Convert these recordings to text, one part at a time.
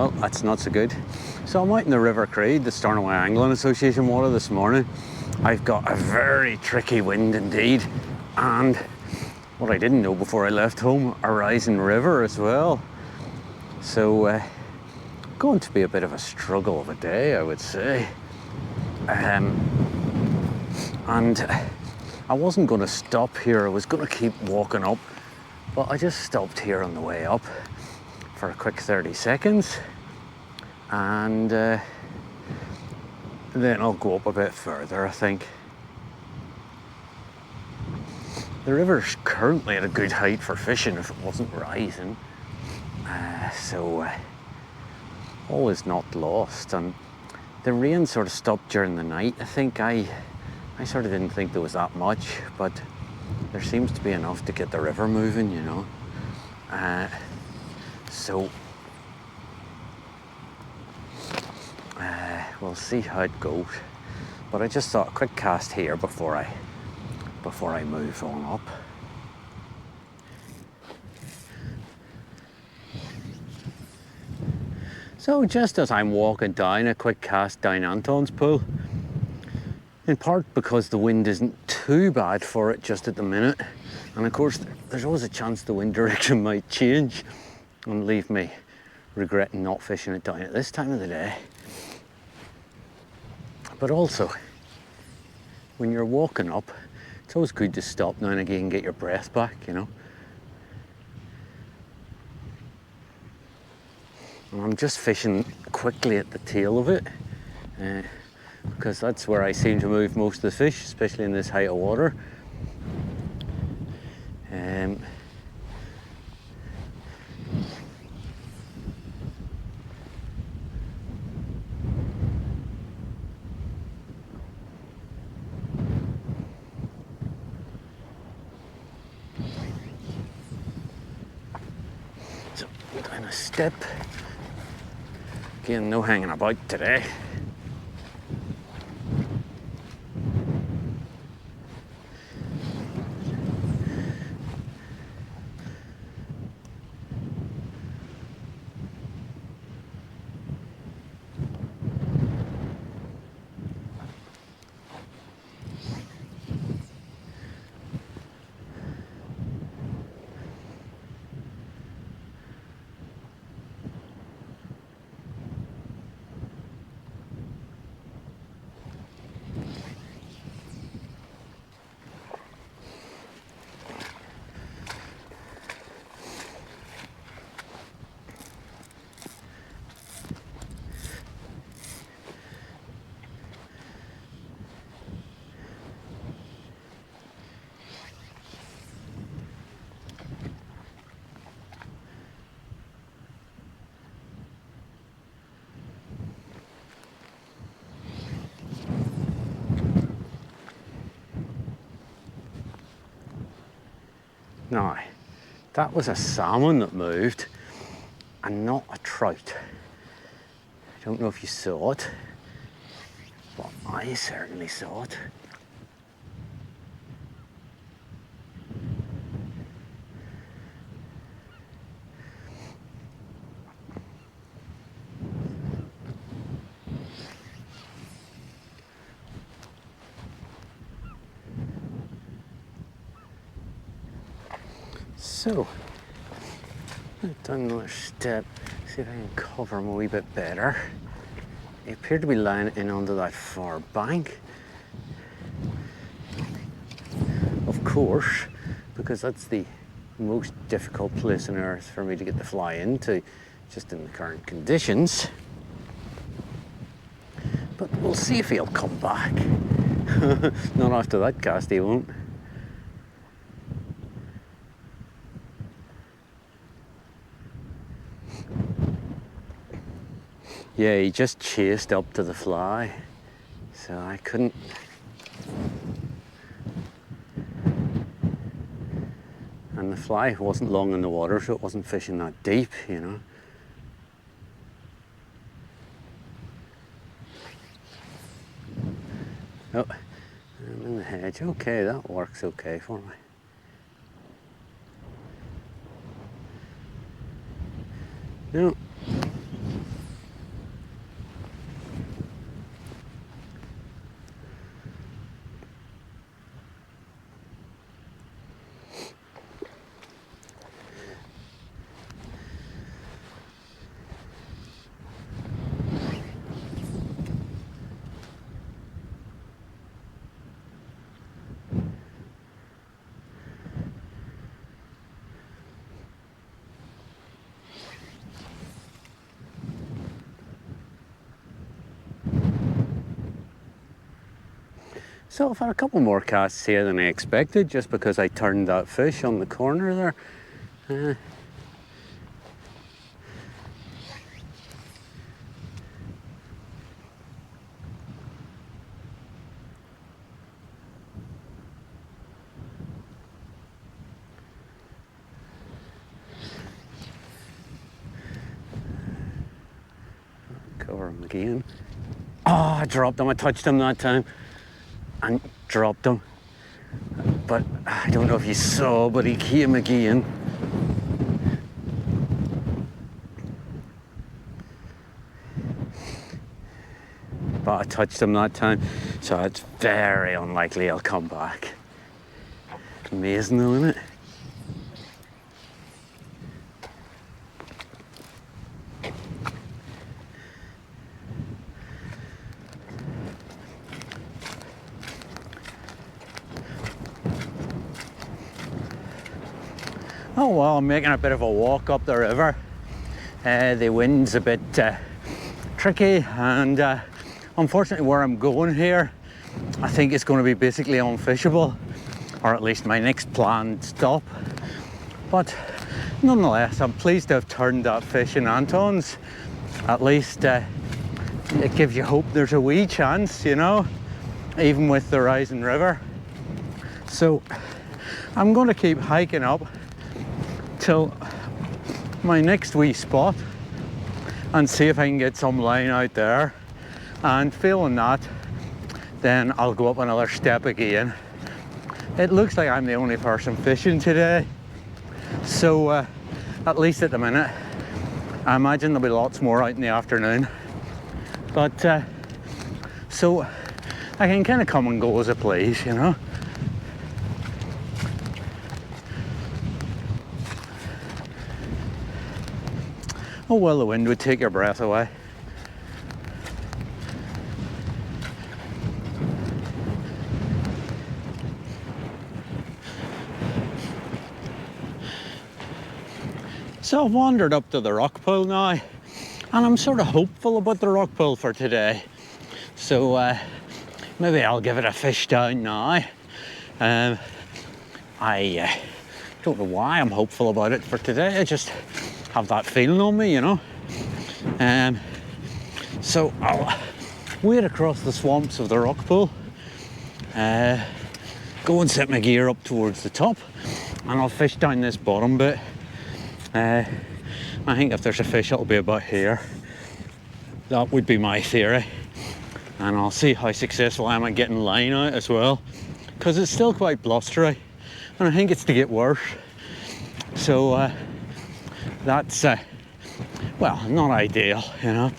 Well, that's not so good. So I'm out in the River Creed, the Stornoway Angling Association water this morning. I've got a very tricky wind indeed, and what I didn't know before I left home, a rising river as well. So going to be a bit of a struggle of a day, I would say. And I wasn't going to stop here, I was going to keep walking up, but I just stopped here on the way up for a quick 30 seconds, and then I'll go up a bit further, I think. The river's currently at a good height for fishing if it wasn't rising, so all is not lost. And the rain sort of stopped during the night. I think I sort of didn't think there was that much, but there seems to be enough to get the river moving, you know. So we'll see how it goes. But I just thought a quick cast here before I move on up. So just as I'm walking down, a quick cast down Anton's pool. In part because the wind isn't too bad for it just at the minute. And of course, there's always a chance the wind direction might change and leave me regretting not fishing it down at this time of the day. But also, when you're walking up, it's always good to stop now and again and get your breath back, you know. And I'm just fishing quickly at the tail of it, because that's where I seem to move most of the fish, especially in this height of water. So, down a step. Again, no hanging about today. Now, that was a salmon that moved and not a trout. I don't know if you saw it, but I certainly saw it. So, I've done another step, see if I can cover them a wee bit better. They appear to be lying in under that far bank. Of course, because that's the most difficult place on earth for me to get the fly into, just in the current conditions. But we'll see if he'll come back. Not after that cast, he won't. Yeah, he just chased up to the fly, so I couldn't. And the fly wasn't long in the water, so it wasn't fishing that deep, you know. Oh, I'm in the hedge. Okay, that works okay for me. No. So I've had a couple more casts here than I expected, just because I turned that fish on the corner there. Cover him again. Oh, I dropped him. I touched him that time and dropped him. But I don't know if you saw, but he came again. But I touched him that time, so it's very unlikely he'll come back. Amazing though, isn't it? Oh well, I'm making a bit of a walk up the river. The wind's a bit tricky, and unfortunately where I'm going here, I think it's going to be basically unfishable, or at least my next planned stop. But nonetheless, I'm pleased to have turned that fish in Anton's. At least it gives you hope there's a wee chance, you know, even with the rising river. So I'm going to keep hiking up till my next wee spot and see if I can get some line out there, and failing that, then I'll go up another step again. It looks like I'm the only person fishing today, so at least at the minute. I imagine there'll be lots more out in the afternoon, but so I can kind of come and go as I please, you know. Oh well, the wind would take your breath away. So I've wandered up to the rock pool now, and I'm sort of hopeful about the rock pool for today. So maybe I'll give it a fish down now. I don't know why I'm hopeful about it for today. I just have that feeling on me, you know. So I'll wade across the swamps of the rock pool, go and set my gear up towards the top, and I'll fish down this bottom bit. I think if there's a fish, it'll be about here. That would be my theory, and I'll see how successful I am at getting line out as well, because it's still quite blustery and I think it's to get worse. So that's well, not ideal, you know.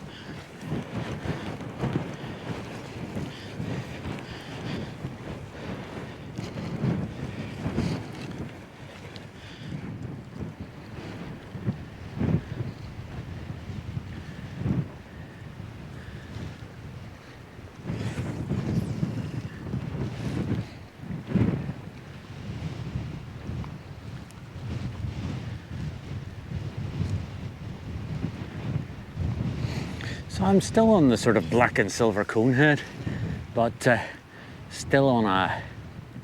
So I'm still on the sort of black and silver conehead, but still on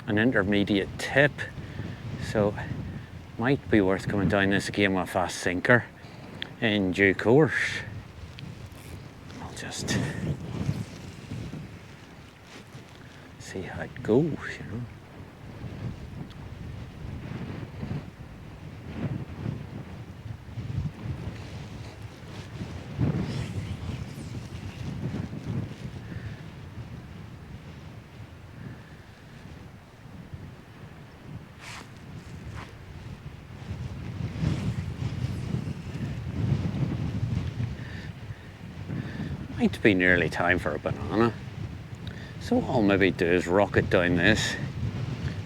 an intermediate tip, so might be worth coming down this again with a fast sinker in due course. I'll just see how it goes, you know. Might be nearly time for a banana. So what I'll maybe do is rocket down this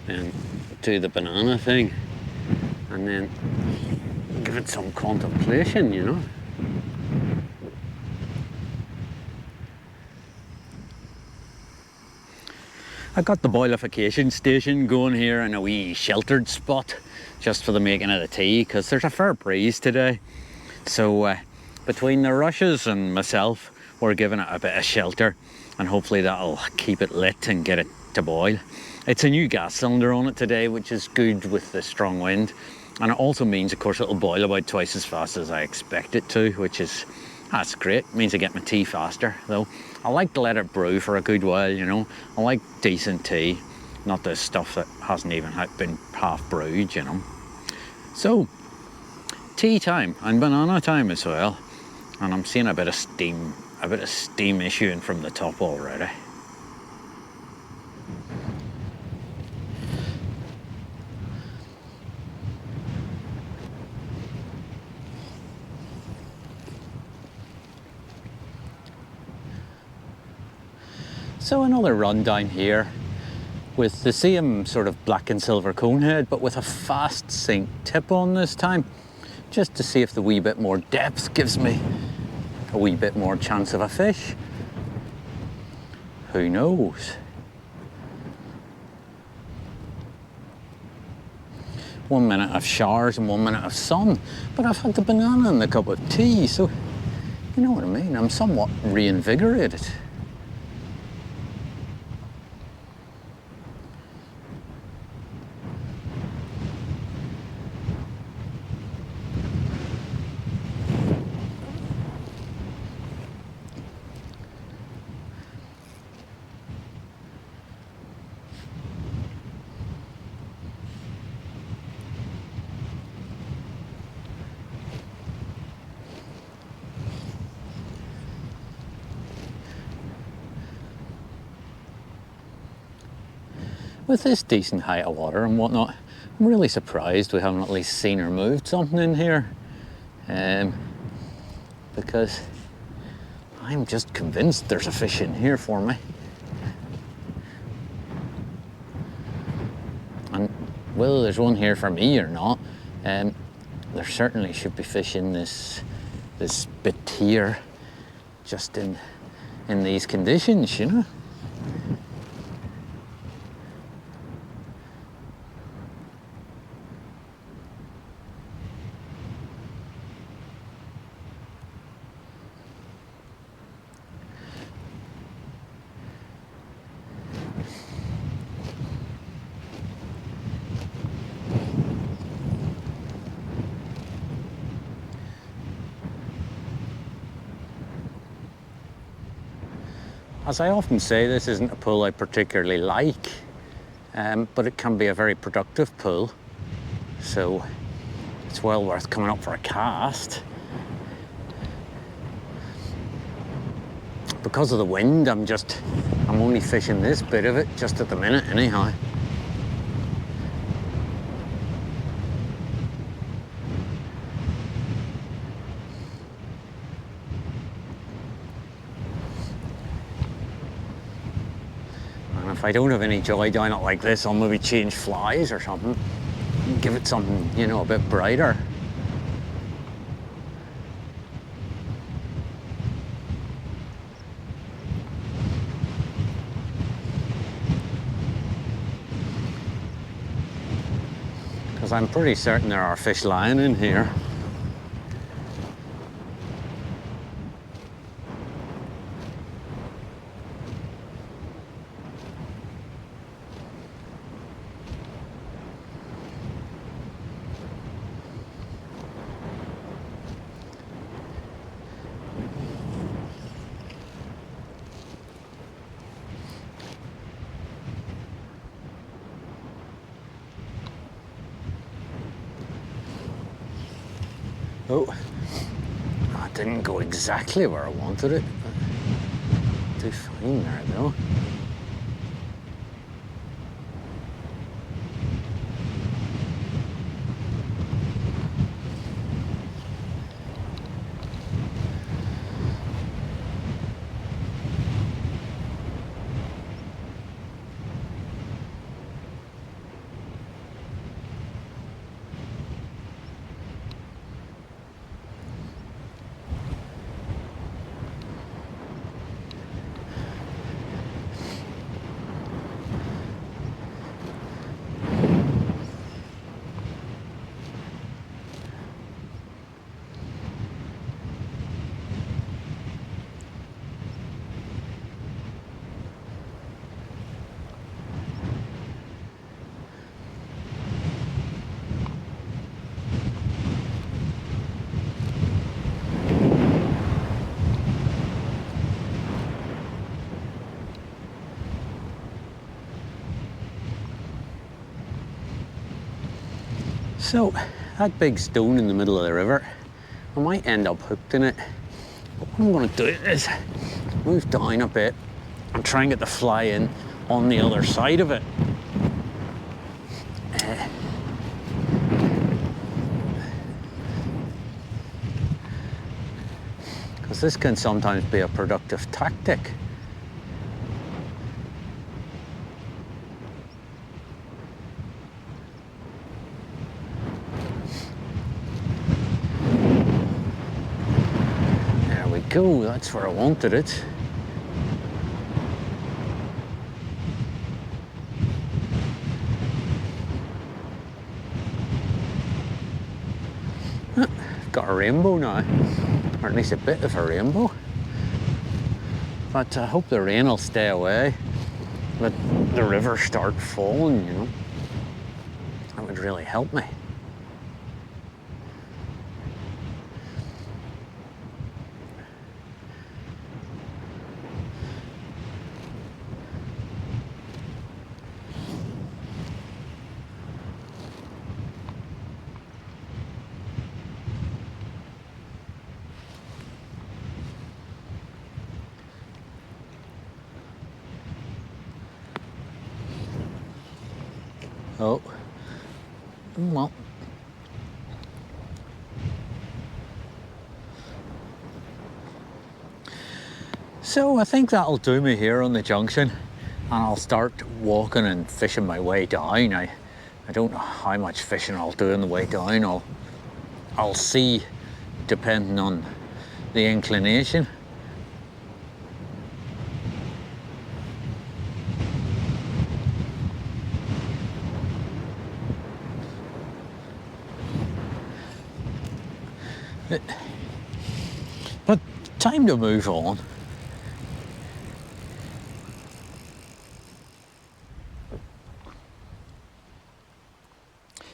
and do the banana thing, and then give it some contemplation, you know. I got the boilification station going here in a wee sheltered spot just for the making of the tea, because there's a fair breeze today. So between the rushes and myself, we're giving it a bit of shelter, and hopefully that'll keep it lit and get it to boil. It's a new gas cylinder on it today, which is good with the strong wind. And it also means, of course, it'll boil about twice as fast as I expect it to, which is, that's great. It means I get my tea faster, though. I like to let it brew for a good while, you know. I like decent tea, not the stuff that hasn't even been half brewed, you know. So, tea time and banana time as well. And I'm seeing a bit of steam issuing from the top already. So another run down here with the same sort of black and silver cone head, but with a fast sink tip on this time, just to see if the wee bit more depth gives me a wee bit more chance of a fish. Who knows? One minute of showers and 1 minute of sun, but I've had the banana and the cup of tea, so you know what I mean, I'm somewhat reinvigorated. With this decent height of water and whatnot, I'm really surprised we haven't at least seen or moved something in here. Because I'm just convinced there's a fish in here for me. And whether there's one here for me or not, there certainly should be fish in this bit here, just in these conditions, you know. As I often say, this isn't a pull I particularly like, but it can be a very productive pull, so it's well worth coming up for a cast. Because of the wind, I'm only fishing this bit of it just at the minute anyhow. If I don't have any joy doing it like this, I'll maybe change flies or something and give it something, you know, a bit brighter. Because I'm pretty certain there are fish lying in here. Oh, that didn't go exactly where I wanted it, but too fine there though. So that big stone in the middle of the river, I might end up hooked in it. But what I'm going to do is move down a bit and try and get the fly in on the other side of it. Because this can sometimes be a productive tactic. There we go, that's where I wanted it. Got a rainbow now, or at least a bit of a rainbow. But I hope the rain will stay away, let the river start falling, you know. That would really help me. Oh, well. So I think that'll do me here on the junction, and I'll start walking and fishing my way down. I don't know how much fishing I'll do on the way down. I'll see, depending on the inclination. But time to move on.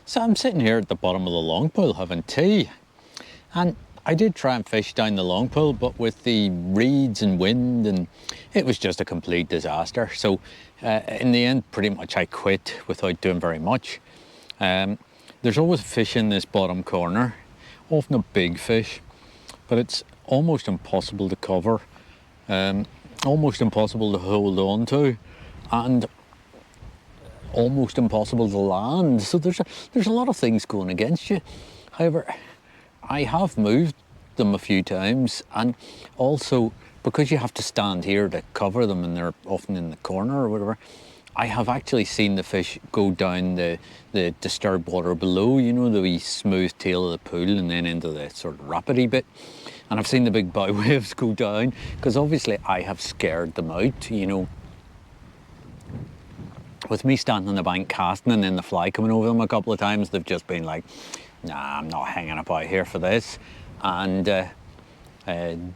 So I'm sitting here at the bottom of the long pool having tea, and I did try and fish down the long pool, but with the reeds and wind, and it was just a complete disaster. So in the end, pretty much I quit without doing very much. There's always fish in this bottom corner, often a big fish, but it's almost impossible to cover, almost impossible to hold on to, and almost impossible to land. So there's a lot of things going against you. However, I have moved them a few times, and also because you have to stand here to cover them and they're often in the corner or whatever, I have actually seen the fish go down the disturbed water below, you know, the wee smooth tail of the pool, and then into the sort of rapidy bit. And I've seen the big bow waves go down, because obviously I have scared them out, you know. With me standing on the bank casting and then the fly coming over them a couple of times, they've just been like, nah, I'm not hanging about here for this. And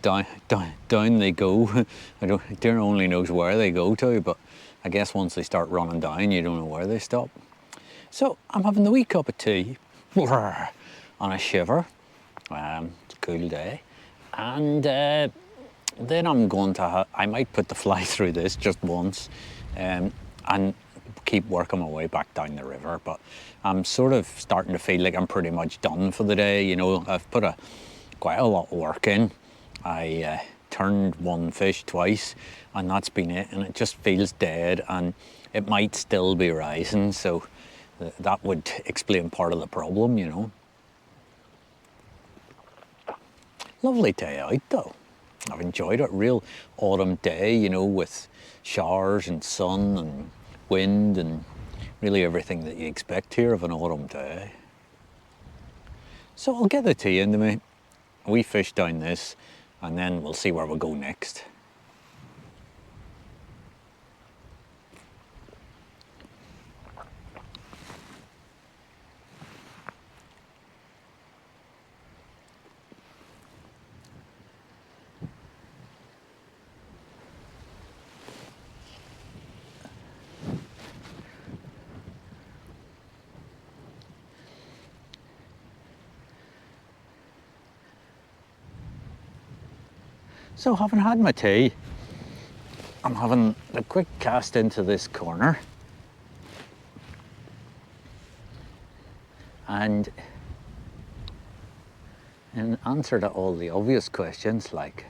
down they go. Dear only knows where they go to, but I guess once they start running down, you don't know where they stop. So I'm having the wee cup of tea on a shiver. It's a cool day. And then I'm going to, I might put the fly through this just once, and keep working my way back down the river. But I'm sort of starting to feel like I'm pretty much done for the day. You know, I've put quite a lot of work in. I turned one fish twice, and that's been it, and it just feels dead, and it might still be rising, so that would explain part of the problem, you know. Lovely day out though. I've enjoyed it. Real autumn day, you know, with showers and sun and wind and really everything that you expect here of an autumn day. So I'll get the tea into me, we fish down this, and then we'll see where we go next. So having had my tea, I'm having a quick cast into this corner. And in answer to all the obvious questions, like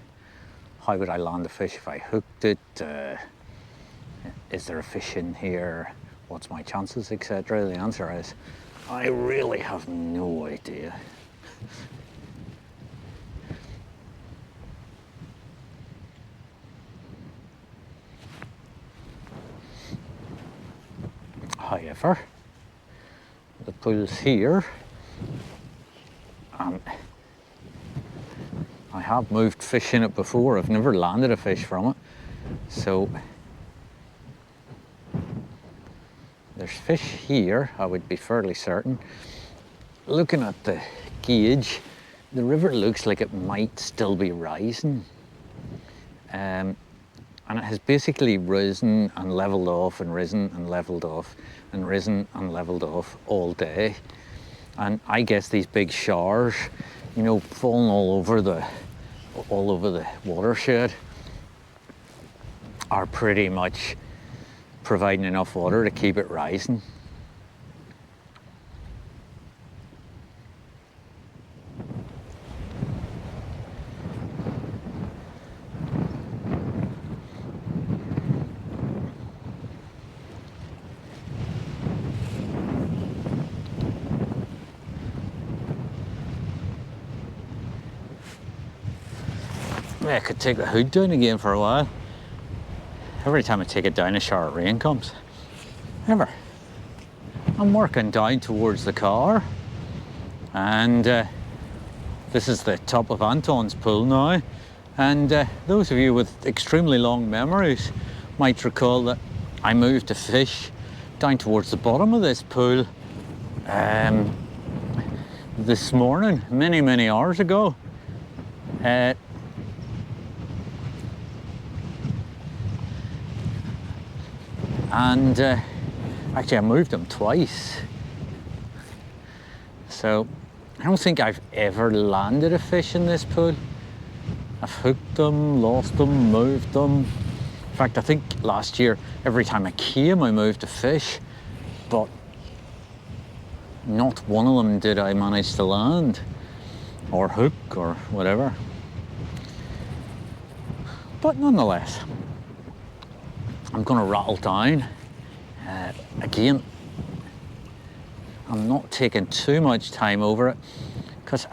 how would I land a fish if I hooked it, is there a fish in here, what's my chances, etc., the answer is I really have no idea. However, the pool's here, and I have moved fish in it before. I've never landed a fish from it, so there's fish here, I would be fairly certain. Looking at the gauge, the river looks like it might still be rising. And it has basically risen and levelled off and risen and levelled off and risen and levelled off all day. And I guess these big showers, you know, falling all over the watershed are pretty much providing enough water to keep it rising. Yeah, I could take the hood down again for a while. Every time I take it down, a shower of rain comes. However, I'm working down towards the car, and this is the top of Anton's pool now. And those of you with extremely long memories might recall that I moved a fish down towards the bottom of this pool this morning, many hours ago. And actually I moved them twice. So I don't think I've ever landed a fish in this pool. I've hooked them, lost them, moved them. In fact, I think last year, every time I came, I moved a fish, but not one of them did I manage to land, or hook, or whatever. But nonetheless, I'm gonna rattle down. Again, I'm not taking too much time over it, because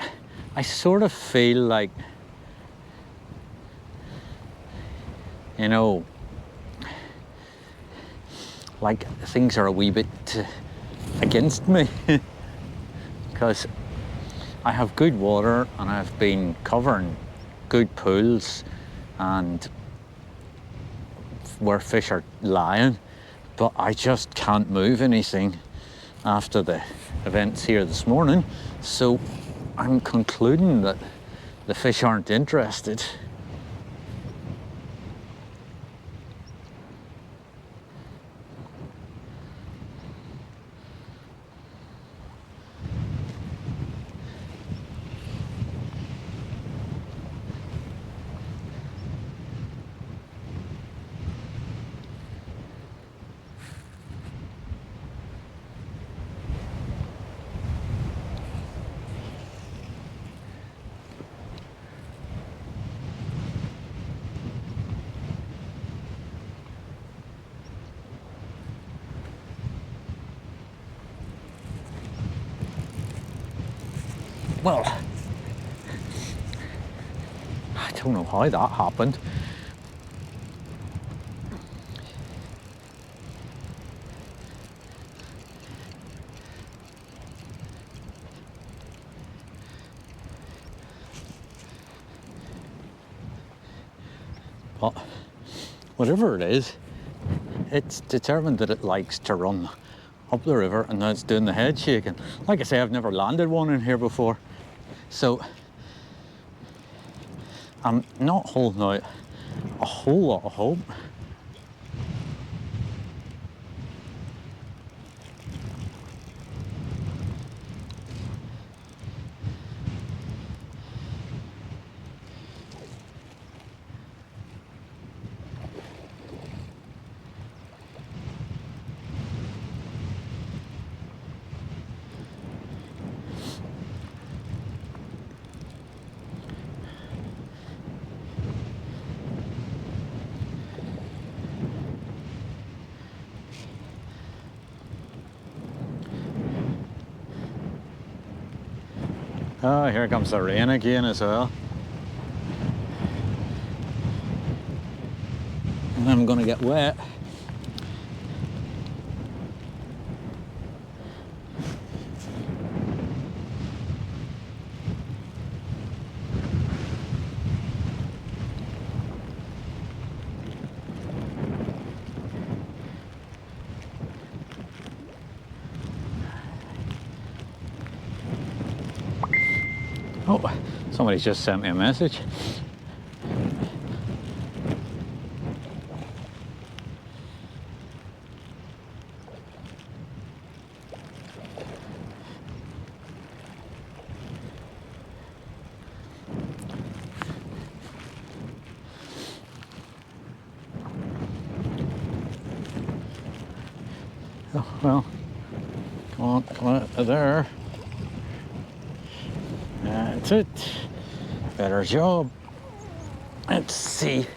I sort of feel like, you know, like things are a wee bit against me, because I have good water and I've been covering good pools and where fish are lying, but I just can't move anything after the events here this morning. So I'm concluding that the fish aren't interested. Well, I don't know how that happened. But whatever it is, it's determined that it likes to run up the river, and now it's doing the head shaking. Like I say, I've never landed one in here before, so I'm not holding out a whole lot of hope. Oh, here comes the rain again as well. And I'm gonna get wet. Oh, somebody's just sent me a message. Oh, well, come on out of there. That's it. Better job. Let's see.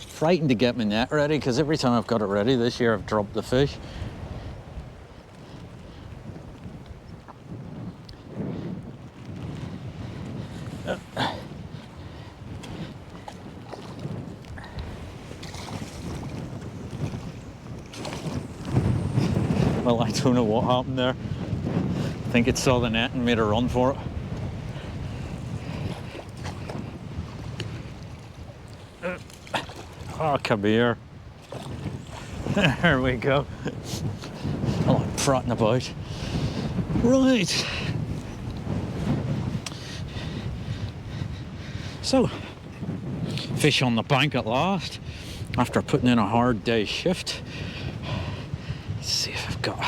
Frightened to get my net ready because every time I've got it ready this year I've dropped the fish. Well, I don't know what happened there. I think it saw the net and made a run for it. Oh, come here. There we go. Oh, I'm trotting about. Right. So, fish on the bank at last, after putting in a hard day's shift. Let's see if I've got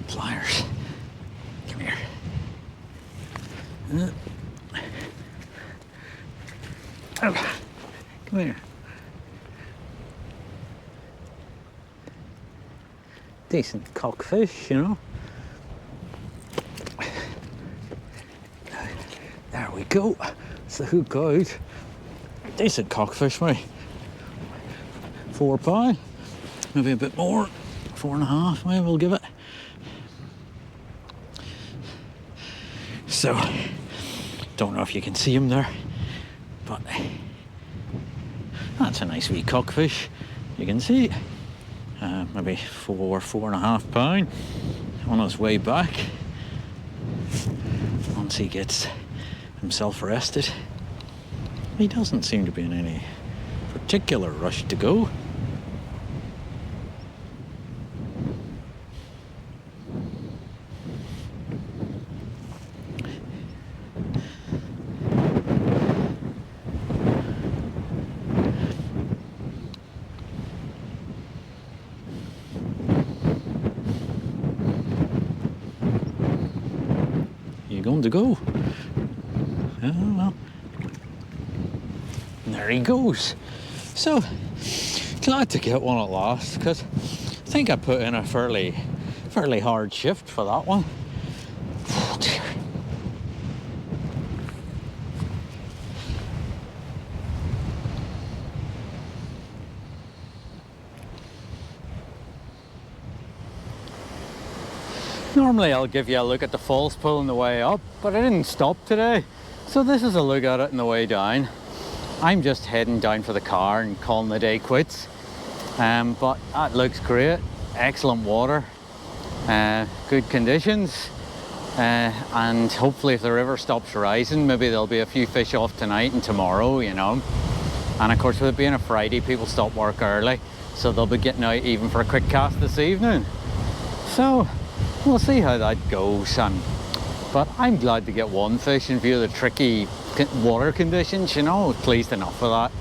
pliers. Come here. Oh, come here. Decent cockfish, you know. There we go. It's the hook out. Decent cockfish, mate. 4 pound, maybe a bit more. 4.5, maybe we'll give it. So, don't know if you can see him there, but that's a nice wee cockfish. You can see maybe 4.5 pound on his way back. Once he gets himself rested, he doesn't seem to be in any particular rush to go. You going to go? Oh, well. And there he goes. So, glad to get one at last, because I think I put in a fairly hard shift for that one. Oh, dear. Normally I'll give you a look at the false pull on the way up, but I didn't stop today. So this is a look at it on the way down. I'm just heading down for the car and calling the day quits. But that looks great. Excellent water, good conditions. And hopefully if the river stops rising, maybe there'll be a few fish off tonight and tomorrow, you know. And of course with it being a Friday, people stop work early, so they'll be getting out even for a quick cast this evening. So we'll see how that goes. But I'm glad to get one fish in view of the tricky water conditions, you know. Pleased enough with that.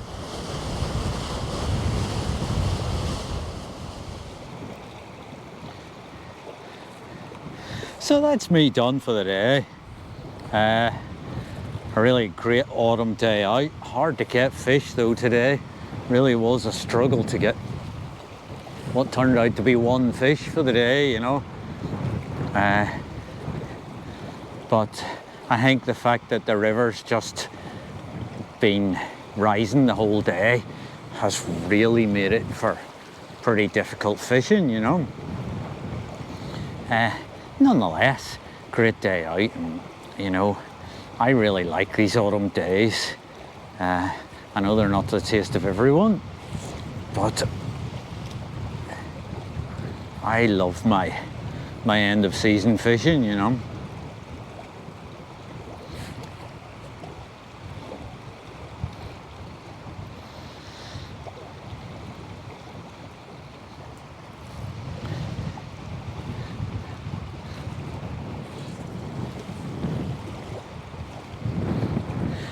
So that's me done for the day. A really great autumn day out. Hard to get fish though today. Really was a struggle to get what turned out to be one fish for the day, you know. But I think the fact that the river's just been rising the whole day has really made it for pretty difficult fishing, you know. nonetheless, great day out, and you know, I really like these autumn days. I know they're not the taste of everyone, but I love my end of season fishing, you know.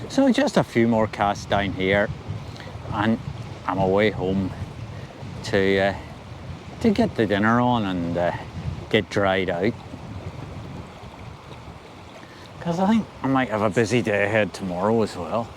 So just a few more casts down here, and I'm away home to get the dinner on and get dried out. Because I think I might have a busy day ahead tomorrow as well.